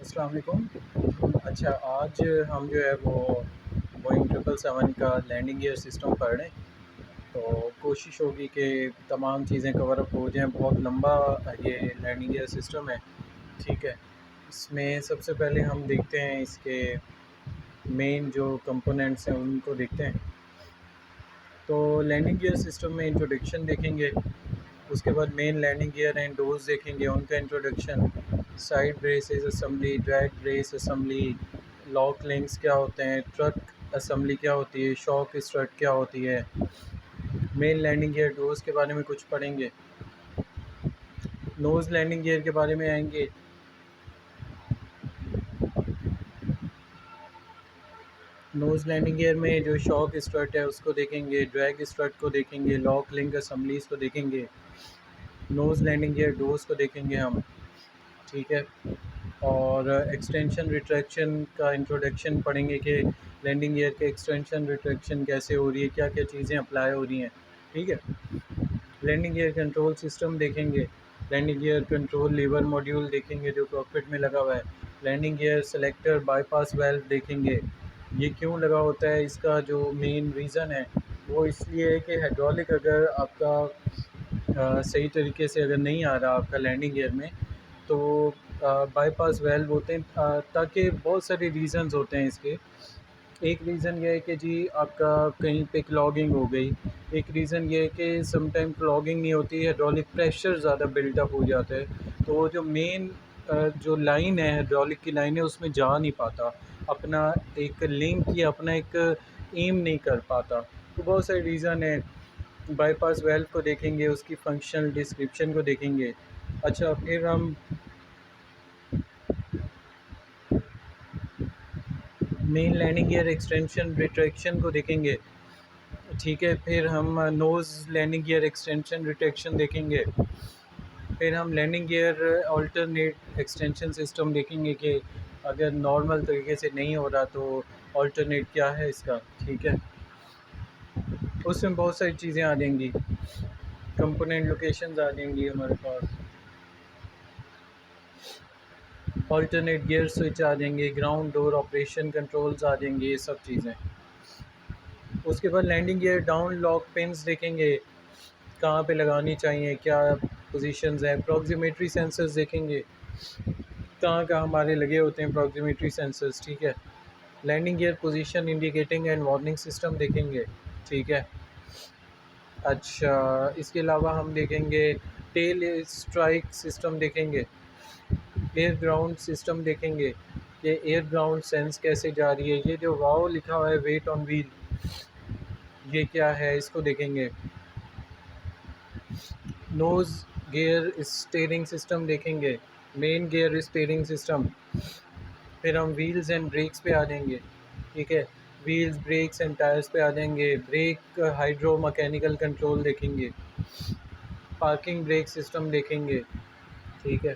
अस्सलाम वालेकुम। अच्छा, आज हम जो है वो बोइंग 777 का लैंडिंग गियर सिस्टम पढ़ रहे हैं। तो कोशिश होगी कि तमाम चीज़ें कवर अप हो जाएं। बहुत लंबा ये लैंडिंग गियर सिस्टम है, ठीक है। इसमें सबसे पहले हम देखते हैं इसके मेन जो कंपोनेंट्स हैं उनको देखते हैं। तो लैंडिंग गियर सिस्टम में इंट्रोडक्शन देखेंगे, उसके बाद main landing gear and doors देखेंगे, उनका introduction, side braces assembly, drag brace assembly, lock links क्या होते हैं, ट्रक असेंबली क्या होती है, शॉक स्ट्रट क्या होती है, मेन लैंडिंग गियर डोर्स के बारे में कुछ पढ़ेंगे, नोज़ लैंडिंग गियर के बारे में आएंगे, नोज़ लैंडिंग गियर में जो शॉक स्ट्रट है उसको देखेंगे, ड्रैग स्ट्रट को देखेंगे, लॉक लिंक असेंबलीज़ को देखेंगे, नोज़ लैंडिंग गियर डोर्स को देखेंगे हम, ठीक है। और एक्सटेंशन रिट्रैक्शन का इंट्रोडक्शन पढ़ेंगे कि लैंडिंग गियर के एक्सटेंशन रिट्रैक्शन कैसे हो रही है, क्या क्या चीज़ें अप्लाई हो रही हैं, ठीक है। लैंडिंग गियर कंट्रोल सिस्टम देखेंगे, landing gear control lever module देखेंगे जो कॉकपिट में लगा हुआ है, landing gear selector bypass valve देखेंगे। ये क्यों लगा होता है, इसका जो मेन रीज़न है वो इसलिए है कि हाइड्रोलिक अगर आपका सही तरीके से अगर नहीं आ रहा आपका लैंडिंग गियर में, तो बाईपास वाल्व होते हैं, ताकि बहुत सारे रीज़न्स होते हैं इसके। एक रीज़न ये है कि जी आपका कहीं पे क्लॉगिंग हो गई, एक रीज़न ये है कि समटाइम क्लॉगिंग नहीं होती, हाइड्रोलिक प्रेशर ज़्यादा बिल्डअप हो जाता है, तो वो जो मेन जो लाइन है, हाइड्रोलिक की लाइन है, उसमें जा नहीं पाता, अपना एक लिंक या अपना एक एम नहीं कर पाता। तो बहुत सारे रीज़न है। बाईपास वाल्व को देखेंगे, उसकी फंक्शनल डिस्क्रिप्शन को देखेंगे। अच्छा, फिर हम main landing gear extension retraction को देखेंगे, ठीक है। फिर हम nose landing gear extension retraction देखेंगे। फिर हम landing gear alternate extension system देखेंगे कि अगर नॉर्मल तरीके से नहीं हो रहा तो अल्टरनेट क्या है इसका, ठीक है। उसमें बहुत सारी चीज़ें आ जाएंगी, कंपोनेंट लोकेशंस आ जाएंगी हमारे पास, अल्टरनेट गियर स्विच आ जाएंगे, ग्राउंड डोर ऑपरेशन कंट्रोल्स आ जाएंगे, ये सब चीज़ें। उसके बाद landing gear down lock pins देखेंगे, कहाँ पे लगानी चाहिए, क्या पोजीशंस हैं, प्रॉक्सिमेट्री सेंसर्स देखेंगे, कहाँ कहाँ हमारे लगे होते हैं प्रॉक्सिमेट्री सेंसर्स, ठीक है। Landing gear position indicating and warning system देखेंगे, ठीक है। अच्छा, इसके अलावा हम देखेंगे टेल स्ट्राइक सिस्टम देखेंगे, एयर ग्राउंड सिस्टम देखेंगे कि एयर ग्राउंड सेंस कैसे जा रही है, ये जो वाव लिखा हुआ है वेट ऑन व्हील, ये क्या है इसको देखेंगे। नोज़ गियर स्टीयरिंग सिस्टम देखेंगे, मेन गियर स्टीयरिंग सिस्टम। फिर हम व्हील्स एंड ब्रेक्स पे आ जाएंगे, ठीक है। व्हील्स ब्रेक्स एंड टायर्स पे आ जाएंगे, ब्रेक हाइड्रो मैकेनिकल कंट्रोल देखेंगे, पार्किंग ब्रेक सिस्टम देखेंगे, ठीक है।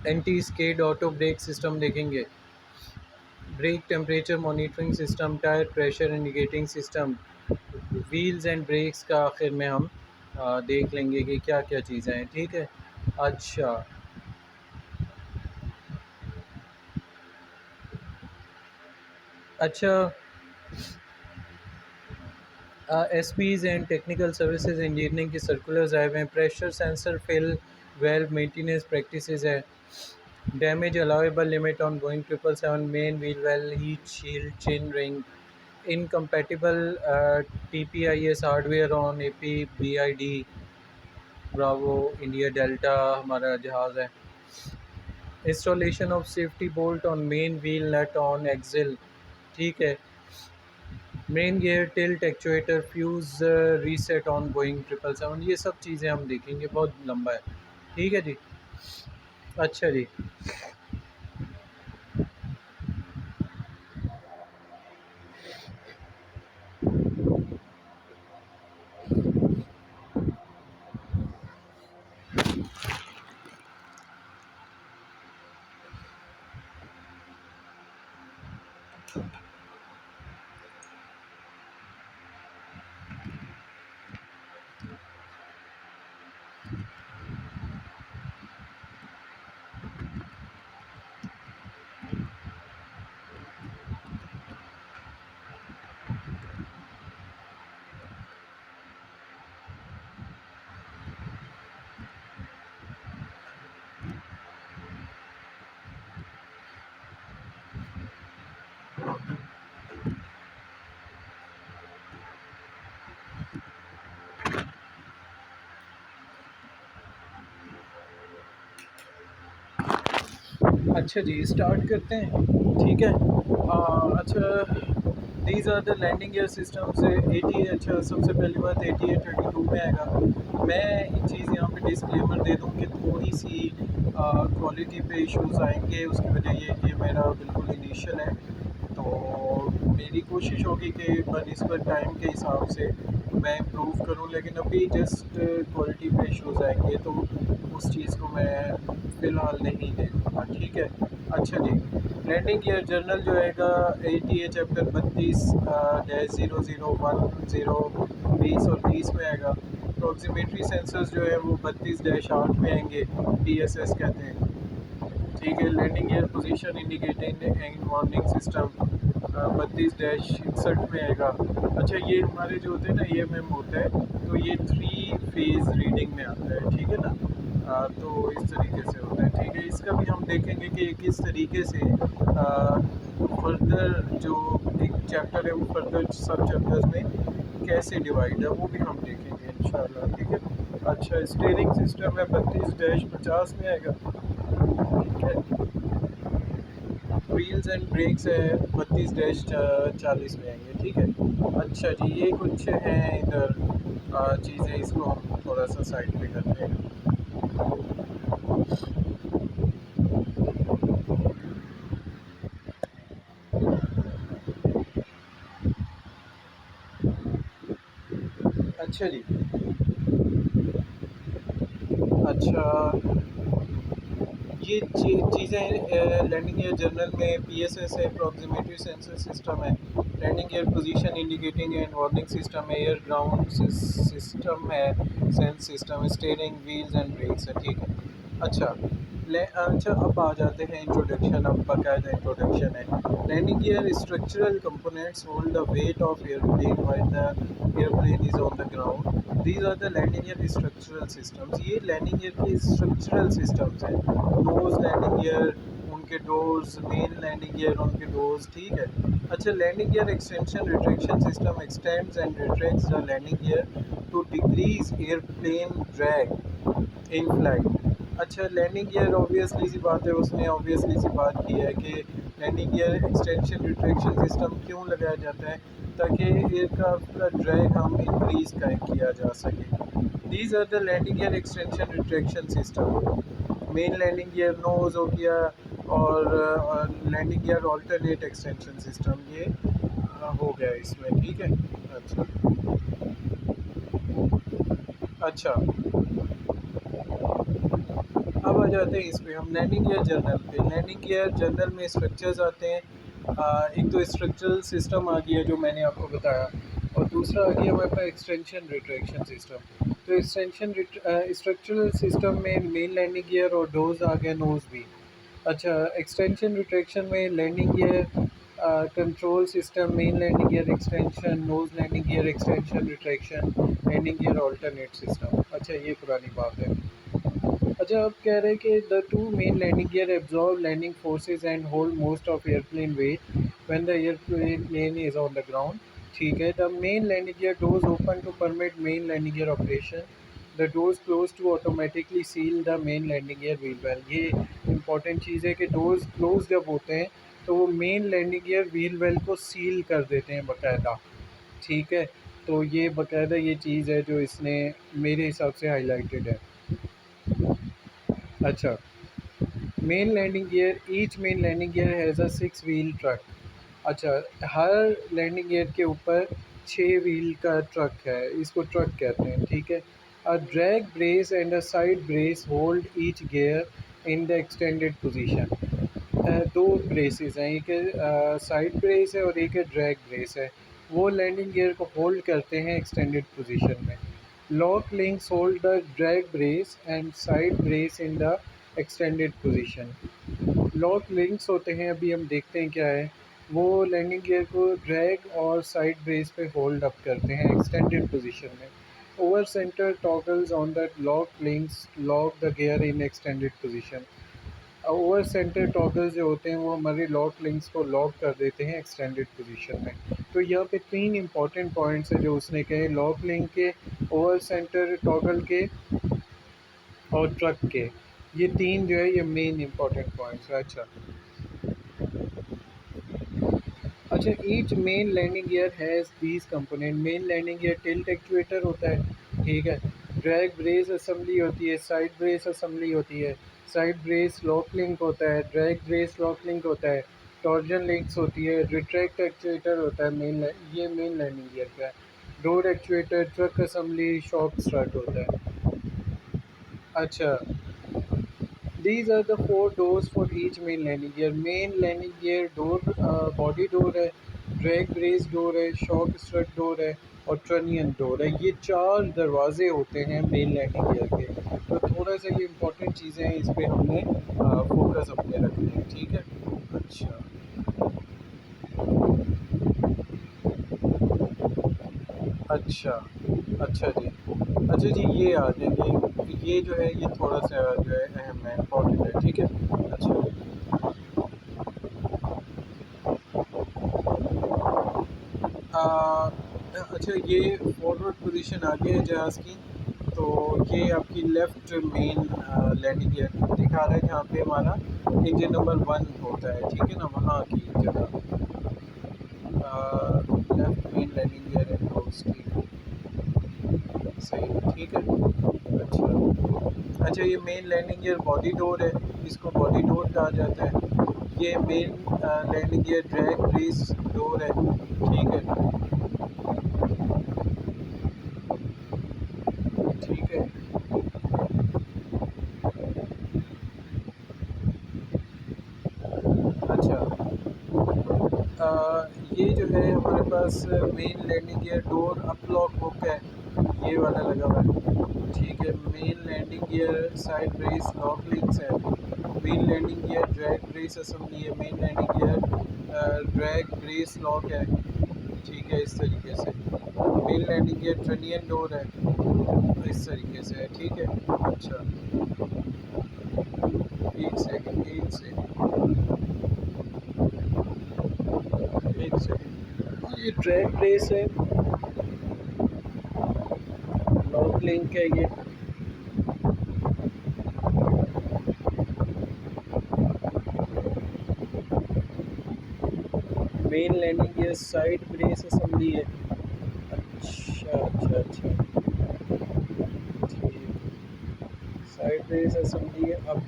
Anti skid auto brake system देखेंगे, brake temperature monitoring system, tyre pressure indicating system, wheels and brakes का आखिर में हम देख लेंगे कि क्या क्या चीज़ें हैं, ठीक है। अच्छा, अच्छा, S Ps and technical services engineering की सर्कुलर्स आए हुए हैं, pressure sensor fill valve maintenance practices है, damage allowable limit on Boeing 777 main wheel well heat shield chin ring, incompatible TPIS hardware on APBID bravo India delta हमारा जहाज़ है, installation of safety bolt on main wheel nut on axle, ठीक है। Main gear tilt actuator fuse reset on Boeing 777, ये सब चीज़ें हम देखेंगे, बहुत लंबा है, ठीक है जी। अच्छा जी। अच्छा जी, स्टार्ट करते हैं, ठीक है। अच्छा, these are the landing gear systems 80। अच्छा, सबसे पहली बात 8832 में आएगा। मैं एक चीज़ यहाँ पे डिस्क्लेमर दे दूँ कि थोड़ी सी क्वालिटी पे इश्यूज आएंगे। उसकी वजह ये है कि मेरा बिल्कुल इनिशियल है, तो मेरी कोशिश होगी कि बनस्बत टाइम के हिसाब से मैं इम्प्रूव करूँ, लेकिन अभी जस्ट क्वालिटी पे इश्यूज आएंगे तो उस चीज़ को मैं फ़िलहाल नहीं देखूँगा, ठीक है। अच्छा जी, लैंडिंग गियर जर्नल जो आएगा 80 चैप्टर 32-0010-20 और 30 में आएगा। अप्रॉक्सीमेटरी सेंसर्स जो है वो 32-8 में आएंगे, PSS कहते हैं, ठीक है। Landing gear position indicating and warning system 32-61 में आएगा। अच्छा, ये हमारे जो होते हैं ना, EMM होता है, तो ये 3 फेज़ रीडिंग में आता है, ठीक है ना। तो इस तरीके से होता है, ठीक है। इसका भी हम देखेंगे कि किस तरीके से फर्दर जो एक चैप्टर है वो फर्दर सब चैप्टर्स में कैसे डिवाइड है, वो भी हम देखेंगे इंशाल्लाह, ठीक है। अच्छा, स्टीयरिंग सिस्टम है 32-50 में आएगा, ठीक है। व्हील्स एंड ब्रेक्स है 32-40 में आएंगे, ठीक है। अच्छा जी, ये कुछ हैं इधर चीज़ें, इसको हम थोड़ा सा साइड पे करते हैं। अच्छा जी। अच्छा, ये चीज़ें लैंडिंग गियर जर्नल में PSS है, अप्रॉक्सीमेटरी सेंसर सिस्टम है, landing gear position indicating and warning system है, एयर ग्राउंड सिस्टम है, सेंस सिस्टम है, स्टीयरिंग व्हील्स एंड ब्रेक्स है, ठीक है। अच्छा, अच्छा, अब आ जाते हैं इंट्रोडक्शन। अब बाकायदा इंट्रोडक्शन है। Landing gear structural components hold the weight of airplane while the airplane is on the ground. These are the landing gear structural systems. ये लैंडिंग गियर के स्ट्रक्चरल सिस्टम्स हैं। नोज लैंडिंग गियर, उनके doors, main landing gear, उनके doors, ठीक है। अच्छा, landing gear extension retraction system extends and retracts the landing gear to decrease airplane drag in flight. अच्छा, landing gear obviously सी बात है, उसने ऑब्वियसली सी बात की है कि landing gear extension retraction system क्यों लगाया जाता है, ताकि एयरक्राफ्ट का ड्रैग हम इंक्रीज किया जा सके। These are the landing gear extension retraction system. Main landing gear nose हो गया, और landing gear alternate extension system, ये हो गया इसमें, ठीक है। अच्छा। अच्छा, अब आ जाते हैं इस पे हम लैंडिंग गियर जर्नल पे। लैंडिंग गियर जर्नल में स्ट्रक्चर्स आते हैं। एक तो स्ट्रक्चरल सिस्टम आ गया जो मैंने आपको बताया, और दूसरा आ गया हमारे पास एक्सटेंशन रिट्रैक्शन सिस्टम। तो एक्सटेंशन स्ट्रक्चरल सिस्टम में मेन लैंडिंग गियर और डोज आ गया, नोज भी। अच्छा, एक्सटेंशन रिट्रैक्शन में landing gear control system, main landing gear extension, nose landing gear extension retraction, landing gear alternate system. अच्छा, ये पुरानी बात है। अच्छा, अब कह रहे हैं कि the two main landing gear absorb landing forces and hold most of airplane weight when the airplane is on the ground, ठीक है। The main landing gear doors open to permit main landing gear operation. The doors close to automatically seal the main landing gear wheel well. ये important चीज़ है कि doors close जब होते हैं तो वो main landing gear wheel well को सील कर देते हैं बाकायदा, ठीक है। तो ये बाकायदा ये चीज़ है जो इसने मेरे हिसाब से हाईलाइटेड है। अच्छा, main landing gear, each main landing gear has a 6 wheel truck. अच्छा, हर लैंडिंग गियर के ऊपर 6 व्हील का ट्रक है, इसको ट्रक कहते हैं, ठीक है। A drag brace and a side brace hold each gear in the extended position. दो ब्रेसेस हैं, एक साइड ब्रेस है और एक है ड्रैग ब्रेस है। वो लैंडिंग गियर को होल्ड करते हैं एक्सटेंडेड पोजीशन में। Lock links hold the drag brace and side brace in the extended position. Lock links होते हैं, अभी हम देखते हैं क्या है। वो लैंडिंग गियर को ड्रैग और साइड ब्रेस पे होल्ड अप करते हैं एक्सटेंडेड पोजीशन में। Over centre toggles on the lock links lock the gear in extended position. Over centre toggles जो होते हैं वो हमारे लॉक लिंक्स को लॉक कर देते हैं एक्सटेंडेड पोजीशन में। तो यहाँ पे 3 इंपॉर्टेंट पॉइंट्स हैं जो उसने कहे, लॉक लिंक के, ओवर सेंटर टॉगल के और ट्रक के। ये 3 जो है ये मेन इंपॉर्टेंट पॉइंट्स है। अच्छा। अच्छा, each main landing gear has these component. Main landing gear tilt actuator होता है, ठीक है। ड्रैग ब्रेस असेंबली होती है, साइड ब्रेस असेंबली होती है, साइड ब्रेस लॉक लिंक होता है, ड्रैग ब्रेस लॉक लिंक होता है, टॉर्जन लिंक्स होती है, रिट्रैक्ट एक्चुएटर होता है। ये मेन लैंडिंग गियर का है। Door actuator, truck assembly, shock start होता है। अच्छा, these are the four doors for each main landing gear. Main landing gear door body door है, ड्रैग ब्रेस डोर है, शॉक स्ट्रट डोर है और trunnion door है। ये 4 दरवाजे होते हैं मेन लैंडिंग गियर के। तो थोड़ा सा ये इंपॉर्टेंट चीज़ें हैं, इस पे हमने फोकस अपने रखने हैं, ठीक है। अच्छा। अच्छा। अच्छा जी। अच्छा जी, ये आ जाएंगे, ये जो है ये थोड़ा सा जो है अहम है, इम्पोर्टेंट है, ठीक है। अच्छा। आ, अच्छा, ये फॉरवर्ड पोजीशन आ गई है जहाज़ की। तो ये आपकी लेफ़्ट मेन लैंडिंग गियर दिखा रहा है, जहाँ पे हमारा इंजन नंबर 1 होता है, ठीक है ना, वहाँ की जगह लेफ़्ट मेन लैंडिंग गियर है उसकी। सही है, ठीक है। अच्छा। अच्छा, ये main landing gear body door है, इसको बॉडी डोर कहा जाता है। ये main landing gear drag brace door है, ठीक है। ठीक है। अच्छा। ये जो है हमारे पास main landing gear door up lock hook है, ये वाला लगा हुआ है, ठीक है। Main landing gear side brace lock links है। Main landing gear drag brace assembly है। Main landing gear drag brace lock है, ठीक है, इस तरीके से। Main landing gear trunnion door है, इस तरीके से है, ठीक है। अच्छा, एक सेकंड, एक सेकंड, एक सेकंड। ये ड्रैग ब्रेस है, लॉक लिंक है ये। Main landing gear side brace assembly है। अच्छा अच्छा अच्छा, ठीक। साइड ब्रेस असेंबली है, अब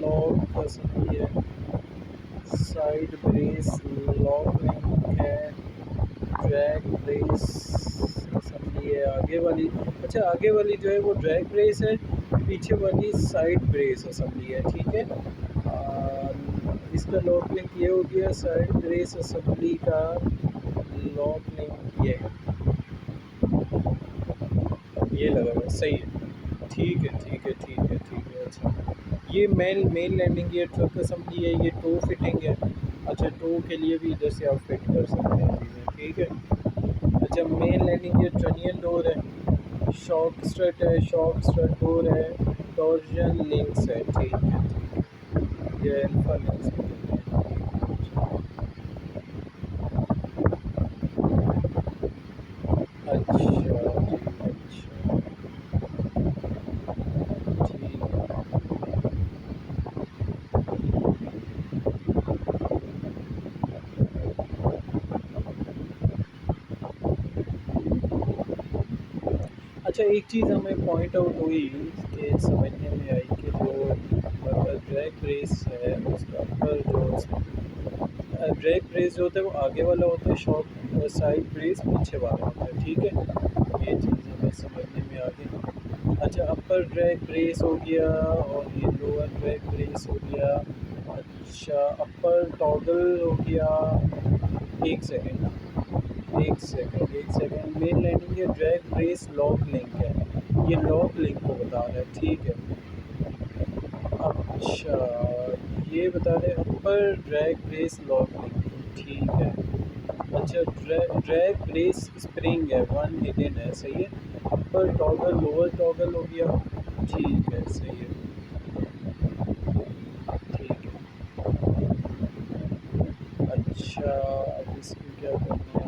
लॉक असेंबली है, साइड ब्रेस लॉक लिंक है, ड्रैग ब्रेस असेंबली है आगे वाली। अच्छा, आगे वाली जो है वो ड्रैग ब्रेस है, पीछे वाली साइड ब्रेस असेंबली है, ठीक है। इसका लॉक लिंक ये हो गया, साइड ब्रेस असेंबली का लॉक लिंक ये लगा हुआ है, सही है, ठीक है, ठीक है, ठीक है, ठीक है। अच्छा, ये main landing gear truck assembly है, ये टो फिटिंग है। अच्छा, टो के लिए भी इधर से आप फिट कर सकते हैं चीज़ें, ठीक है। अच्छा, main landing gear trunnion door है, शॉक स्ट्रट है, शॉक स्ट्रट डोर है, टॉर्जन लिंक्स है, ठीक है, ये अल्फा लिंक्स है। अच्छा जी, अच्छा, ठीक है। अच्छा, एक चीज़ हमें पॉइंट आउट हुई कि समझने में आई कि जो ड्रैग ब्रेस है उसका अपर जो ड्रैग ब्रेस जो होता है वो आगे वाला होता है, शॉर्ट साइड ब्रेस पीछे वाला होता है, ठीक है। ये चीज़ हमें समझने में आ गई। अच्छा, अपर ड्रैग ब्रेस हो गया और ये लोअर ड्रैग ब्रेस हो गया। अच्छा, अपर टॉगल हो गया। एक सेकेंड, एक सेकंड, एक सेकंड। मेन लैंडिंग है, ड्रैग ब्रेस लॉक लिंक है, ये लॉक लिंक को बता रहा है, ठीक है। अच्छा, ये बता रहे अपर ड्रैग ब्रेस लॉक लिंक, ठीक है। अच्छा, ड्रैग ब्रेस स्प्रिंग है, वन हिडन है, सही है। अपर टॉगल लोअर टॉगल हो गया, ठीक है, सही है, ठीक है। अच्छा, अब इसको क्या करना